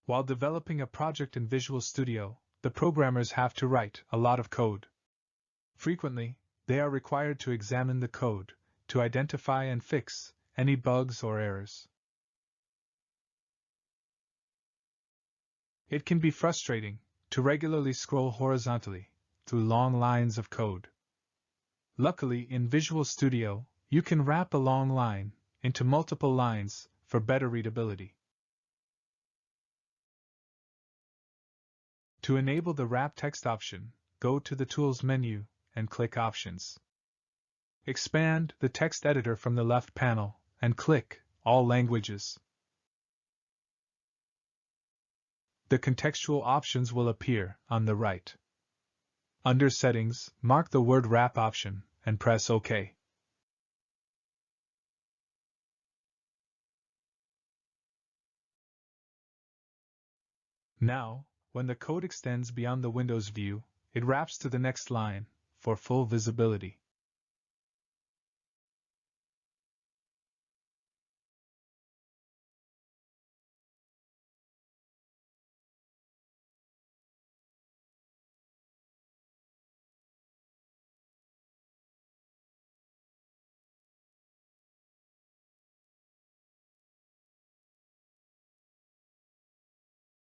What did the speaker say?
While developing a project in Visual Studio, the programmers have to write a lot of code. Frequently, they are required to examine the code, to identify and fix any bugs or errors. It can be frustrating to regularly scroll horizontally through long lines of code. Luckily, in Visual Studio, you can wrap a long line into multiple lines for better readability. To enable the Wrap Text option, go to the Tools menu and click Options. Expand the text editor from the left panel and click All Languages. The contextual options will appear on the right. Under Settings, mark the word Wrap option and press OK. Now, when the code extends beyond the Windows view, it wraps to the next line for full visibility.